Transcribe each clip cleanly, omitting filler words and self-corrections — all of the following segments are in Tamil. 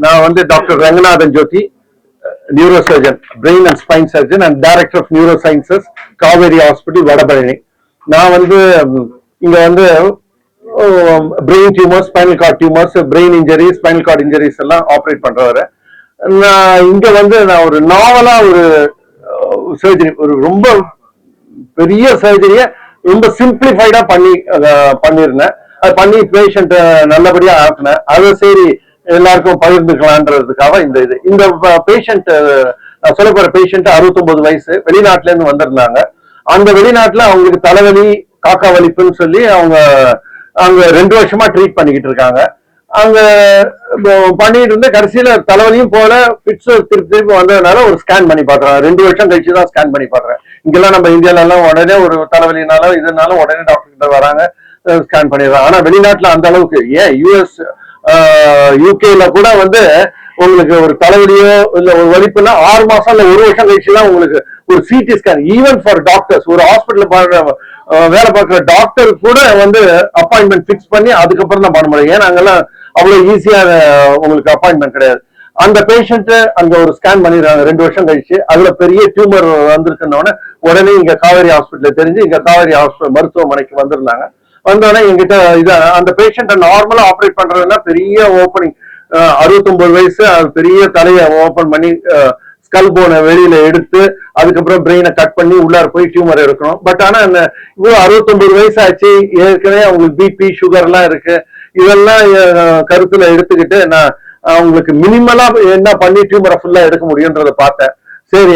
நான் வந்து doctor Ranganathan Jothi, neurosurgeon, brain and spine surgeon and director of neuro sciences, Kaveri hospital, Vadapalani. நான் வந்து இங்க வந்து brain tumours, spinal cord tumours, brain injuries, spinal cord injuries எல்லாம் ஆப்ரேட் பண்றவரு. நான் இங்க வந்து நான் ஒரு நாவலா ஒரு சர்ஜரி, ஒரு ரொம்ப பெரிய சர்ஜரிய ரொம்ப சிம்பிளிஃபைடா பண்ணிருந்தேன். அது பண்ணி பேஷண்ட் நல்லபடியா ஆக்குனேன். அதை சரி எல்லாருக்கும் பகிர்ந்துக்கலான்றதுக்காக இந்த பேஷண்ட் சொல்ல போற பேஷண்ட் 69 வயசு, வெளிநாட்டுல இருந்து வந்திருந்தாங்க. அந்த வெளிநாட்டுல அவங்களுக்கு தலைவலி, காக்கா வலிப்புன்னு சொல்லி அவங்க 2 வருஷமா ட்ரீட் பண்ணிக்கிட்டு இருக்காங்க. அங்க பண்ணிட்டு இருந்து கடைசியில தலைவலியும் போல பிட்ஸ் திருப்பி வந்ததுனால ஒரு ஸ்கேன் பண்ணி பாக்குறேன். 2 வருஷம் கழிச்சு தான் ஸ்கேன் பண்ணி பாக்குறேன். இங்கெல்லாம் நம்ம இந்தியால எல்லாம் உடனே ஒரு தலைவலினாலும் இதனாலும் உடனே டாக்டர் கிட்ட வராங்க, ஸ்கேன் பண்ணிடுறாங்க. ஆனா வெளிநாட்டுல அந்த அளவுக்கு, ஏன் யூஎஸ் யூகேல கூட வந்து உங்களுக்கு ஒரு தலைவலியோ இல்ல ஒரு வலிப்புனா 6 மாசம் இல்ல 1 வருஷம் கழிச்சுதான் உங்களுக்கு ஒரு CT scan. Even for doctors, ஒரு ஹாஸ்பிட்டல் வேலை பார்க்குற டாக்டர் கூட வந்து அப்பாயின்மெண்ட் பிக்ஸ் பண்ணி அதுக்கப்புறம் தான் பண்ண முடியும். ஏன்னா அங்கெல்லாம் அவ்வளவு ஈஸியான உங்களுக்கு அப்பாயின்மெண்ட் கிடையாது. அந்த பேஷண்ட் அங்க ஒரு ஸ்கேன் பண்ணிடுறாங்க 2 வருஷம் கழிச்சு. அதுல பெரிய டியூமர் வந்திருக்குன்னு உடனே இங்க காவேரி ஹாஸ்பிட்டல் தெரிஞ்சு இங்க காவேரி ஹாஸ்பிட்டல் மருத்துவமனைக்கு வந்திருந்தாங்க. வந்தோடனே எங்கிட்ட அந்த பேஷண்ட்டை நார்மலா ஆப்ரேட் பண்றதுன்னா பெரிய ஓப்பனிங், 69 வயசு, பெரிய தலையை ஓபன் பண்ணி ஸ்கல் போனை வெளியில எடுத்து அதுக்கப்புறம் பிரெயினை கட் பண்ணி உள்ளார போய் டியூமர் எடுக்கணும். பட் ஆனா இவ்வளவு 69 வயசு ஆச்சு, ஏற்கனவே அவங்களுக்கு பிபி சுகர் எல்லாம் இருக்கு. இதெல்லாம் கருத்துல எடுத்துக்கிட்டு நான் அவங்களுக்கு மினிமலா என்ன பண்ணி டியூமரை ஃபுல்லா எடுக்க முடியும்ன்றத பார்த்தேன். சரி,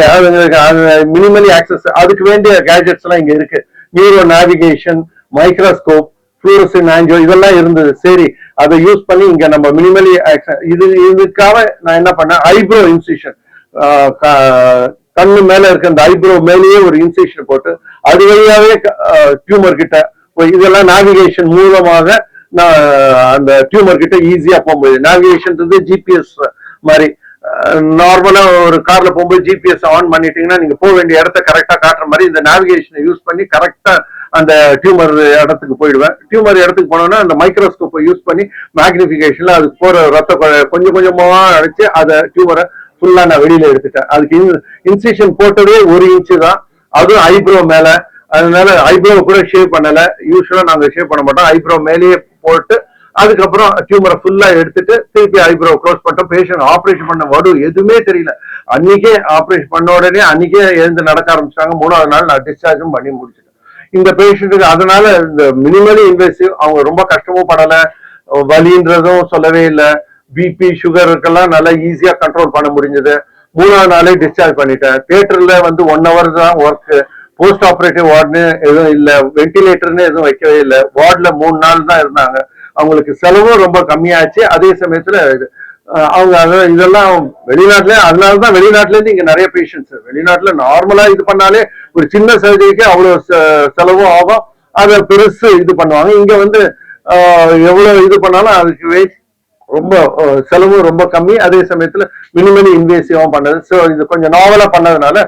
மினிமலி ஆக்சஸ், அதுக்கு வேண்டிய கேஜெட்ஸ் எல்லாம் இங்க இருக்கு. Neuro navigation, microscope, fluorescent angio இதெல்லாம் இருந்தது. சரி, அதை யூஸ் பண்ணி இங்க நம்ம மினிமலி இதுக்காக நான் என்ன பண்ணேன், ஐப்ரோ இன்சிஷன், கண்ணு மேல இருக்க அந்த ஐப்ரோ மேலேயே ஒரு இன்சிஷன் போட்டு அது வழியாவே டியூமர் கிட்ட இதெல்லாம் நேவிகேஷன் மூலமாக நான் அந்த டியூமர் கிட்ட ஈஸியா போக முடியுது. நேவிகேஷன் ஜிபிஎஸ் மாதிரி, நார்மலா ஒரு கார்ல போகும்போது ஜிபிஎஸ் ஆன் பண்ணிட்டீங்கன்னா நீங்க போக வேண்டிய இடத்த கரெக்டா காட்டுற மாதிரி இந்த நேவிகேஷனை யூஸ் பண்ணி கரெக்டா அந்த டியூமர் இடத்துக்கு போயிடுவேன். டியூமர் இடத்துக்கு போனோம்னா அந்த மைக்ரோஸ்கோப்பை யூஸ் பண்ணி மேக்னிபிகேஷன்ல அதுக்கு போற ரத்த கொஞ்சம் கொஞ்சமா அடைச்சு அதை டியூமரை ஃபுல்லா நான் வெளியில எடுத்துட்டேன். அதுக்கு இன்சிஷன் போட்டதே 1 இன்ச்சு தான், அதுவும் ஐப்ரோ மேல. அதனால ஐப்ரோ கூட ஷேவ் பண்ணல. யூஸ்வலா நாங்க ஷேவ் பண்ண மாட்டோம். ஐப்ரோ மேலேயே போட்டு அதுக்கப்புறம் டியூமரை ஃபுல்லா எடுத்துட்டு திருப்பி ஐப்ரோ க்ளோஸ் பண்ணிட்டோம். பேஷண்ட் ஆப்ரேஷன் பண்ண வடு எதுவுமே தெரியல. அன்னைக்கே ஆப்ரேஷன் பண்ண உடனே அன்னைக்கே எழுந்து நடக்க ஆரம்பிச்சாங்க. 3வது நாள் நான் டிஸ்சார்ஜும் பண்ணி முடிச்சிட்டேன் இந்த பேஷண்ட்டுக்கு. அதனால இந்த மினிமலி இன்வெசிவ், அவங்க ரொம்ப கஷ்டமும் படல, வலின்றதும் சொல்லவே இல்லை. பிபி சுகருக்கெல்லாம் நல்லா ஈஸியா கண்ட்ரோல் பண்ண முடிஞ்சது. 3வது நாளே டிஸ்சார்ஜ் பண்ணிட்டேன். தியேட்டர்ல வந்து 1 ஹவர் தான் ஒர்க். போஸ்ட் ஆபரேட்டிவ் வார்டுன்னு எதுவும் இல்லை, வென்டிலேட்டர்னு எதுவும் வைக்கவே இல்லை. வார்டுல 3 நாள் தான் இருந்தாங்க. அவங்களுக்கு செலவும் ரொம்ப கம்மியாச்சு. அதே சமயத்துல அவங்க இதெல்லாம் வெளிநாட்டுல, அதனாலதான் வெளிநாட்டுல இருந்து இங்க நிறைய பேஷண்ட்ஸ். வெளிநாட்டுல நார்மலா இது பண்ணாலே ஒரு சின்ன சர்ஜரிக்கு அவ்வளவு செலவும் ஆகும், அதை பெருசு இது பண்ணுவாங்க. இங்க வந்து எவ்வளவு இது பண்ணாலும் அதுக்கு ரொம்ப செலவும் ரொம்ப கம்மி. அதே சமயத்துல மினிமலி இன்வேசிவா பண்ணது. ஸோ இது கொஞ்சம் நாவலா பண்ணதுனால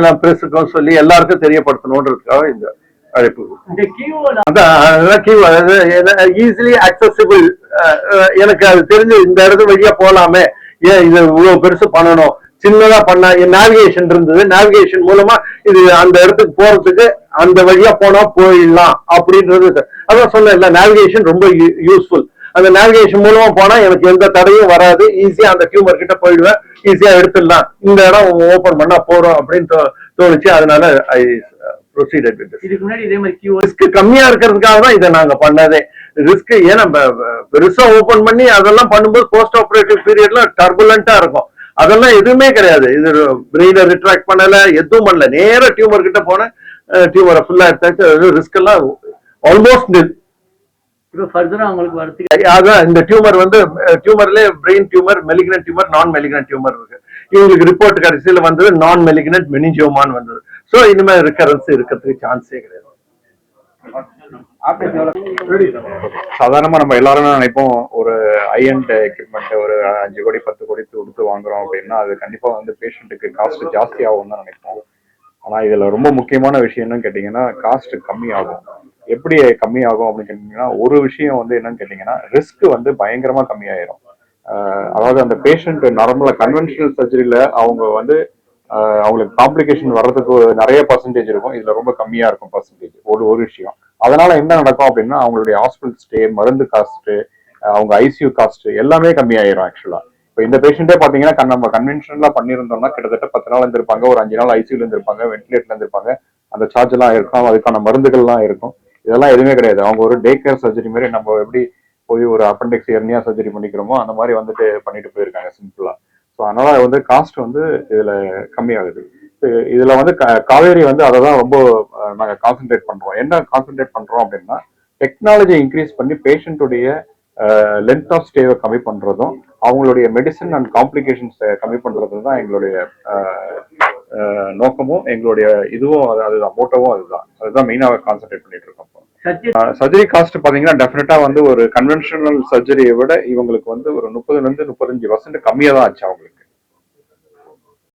நான் பிரஸுக்கும் சொல்லி எல்லாருக்கும் தெரியப்படுத்தணுன்றதுக்காக இந்த அழைப்பு. ஈஸிலி அக்சசிபிள், எனக்கு அது தெரிஞ்சு இந்த இடத்து வழியா போலாமே, ஏன் இது இவ்வளவு பெருசு பண்ணணும், சின்னதா பண்ண நேவிகேஷன் இருந்தது. நேவிகேஷன் மூலமா இது அந்த இடத்துக்கு போறதுக்கு அந்த வழியா போனா போயிடலாம் அப்படின்றது. அதான் சொன்னேன் இல்ல, நேவிகேஷன் ரொம்ப யூஸ்ஃபுல். அந்த நேவிகேஷன் மூலமா போனா எனக்கு எந்த தடையும் வராது. ஈஸியா அந்த டியூமர் கிட்ட போயிடுவேன், ஈஸியா எடுத்துடலாம். இந்த இடம் ஓபன் பண்ணா போறோம் அப்படின்னு தோணுச்சு. அதனால ஐ ப்ரொசீடட் வித் திஸ். இதுக்கு முன்னாடி இதே மாதிரி ரிஸ்க் கம்மியா இருக்கிறதுக்காக தான் இதை நாங்க பண்ணதே. ரிஸ்க் ஏன்னா பெருசா ஓபன் பண்ணி அதெல்லாம் பண்ணும்போது போஸ்ட் ஆபரேட்டிவ் பீரியட்ல டர்புலண்டா இருக்கும். அதெல்லாம் எதுவுமே கிடையாது. இது பிரெயினை ரிட்ராக்ட் பண்ணல, எதுவும் பண்ணல. நேர டியூமர் கிட்ட போன டியூமரை ஃபுல்லா எடுத்தாச்சு. ரிஸ்க் எல்லாம் ஆல்மோஸ்ட் நில். இப்போ ஃபர்தரா உங்களுக்கு வரது அதான் இந்த டியூமர் வந்து டியூமர்ல பிரெயின் டியூமர், மெலிக்னன்ட் டியூமர், நான் மெலிக்னன்ட் டியூமர் இருக்கு. இவங்களுக்கு ரிப்போர்ட் கடைசியில வந்தது நான் மெலிக்னன்ட் மெனிஞ்சியோமான்னு வந்தது. ஸோ இனிமே ரிகரன்ஸ் இருக்கிறதுக்கு சான்ஸே கிடையாது. சாதாரணமா நம்ம எல்லாரும் நினைப்போம், ஒரு ஹை-எண்ட் எக்யூப்மெண்ட் ஒரு 5 கோடி 10 கோடி கொடுத்து வாங்குறோம் அப்படின்னா அது கண்டிப்பா வந்து பேஷண்ட்டுக்கு காஸ்ட் ஜாஸ்தி ஆகும் தான் நினைப்போம். ஆனா இதுல ரொம்ப முக்கியமான விஷயம் என்னன்னு கேட்டீங்கன்னா, காஸ்ட் கம்மி ஆகும். எப்படி கம்மி ஆகும் அப்படின்னு கேட்டீங்கன்னா, ஒரு விஷயம் வந்து என்னன்னு கேட்டீங்கன்னா, ரிஸ்க் வந்து பயங்கரமா கம்மியாயிரும். அதாவது அந்த பேஷண்ட் நார்மலா கன்வென்ஷனல் சர்ஜரியில அவங்க வந்து அவங்களுக்கு காம்ப்ளிகேஷன் வர்றதுக்கு நிறைய பர்சன்டேஜ் இருக்கும், இதுல ரொம்ப கம்மியா இருக்கும் பர்சன்டேஜ். ஒரு விஷயம். அதனால என்ன நடக்கும் அப்படின்னா அவங்களுடைய ஹாஸ்பிட்டல் ஸ்டே, மருந்து காஸ்ட், அவங்க ஐசியூ காஸ்ட் எல்லாமே கம்மியாயிரும் ஆக்சுவலா. இப்போ இந்த பேஷண்டே பாத்தீங்கன்னா நம்ம கன்வென்ஷனலா பண்ணியிருந்தோம்னா கிட்டத்தட்ட 10 நாள் இருந்திருப்பாங்க, ஒரு 5 நாள் ஐசியூல இருந்திருப்பாங்க, வென்டிலேட்டர்ல இருந்திருப்பாங்க, அந்த சார்ஜ் எல்லாம் இருக்கும், அதுக்கான மருந்துகள்லாம் இருக்கும். இதெல்லாம் எதுவுமே கிடையாது. அவங்க ஒரு டே கேர் சர்ஜரி மாதிரி நம்ம எப்படி போய் ஒரு அப்பெண்டிக்ஸ் எர்னியா சர்ஜரி பண்ணிக்கிறோமோ அந்த மாதிரி வந்துட்டு பண்ணிட்டு போயிருக்காங்க சிம்பிளா. ஸோ அதனால வந்து காஸ்ட் வந்து இதுல கம்மியாகுது. இதுல வந்து காவேரி வந்து அதை தான் ரொம்ப நாங்க கான்சென்ட்ரேட் பண்றோம். என்ன கான்சென்ட்ரேட் பண்றோம் அப்படின்னா டெக்னாலஜி இன்க்ரீஸ் பண்ணி பேஷண்ட்டுடைய லென்த் ஆஃப் ஸ்டேவை கம்மி பண்றதும் அவங்களுடைய மெடிசன் அண்ட் காம்ப்ளிகேஷன்ஸ் கம்மி பண்றதும் தான் எங்களுடைய நோக்கமும் எங்களுடைய இதுவும் அதுதான் மோட்டோவும் அதுதான் மெயினாக கான்சென்ட்ரேட் பண்ணிட்டு இருக்கோம். சர்ஜரி காஸ்ட் பாத்தீங்கன்னா டெஃபினட்டா வந்து ஒரு கன்வென்ஷனல் சர்ஜரியை விட இவங்களுக்கு வந்து ஒரு 30 to 35% கம்மியா தான் ஆச்சு அவங்க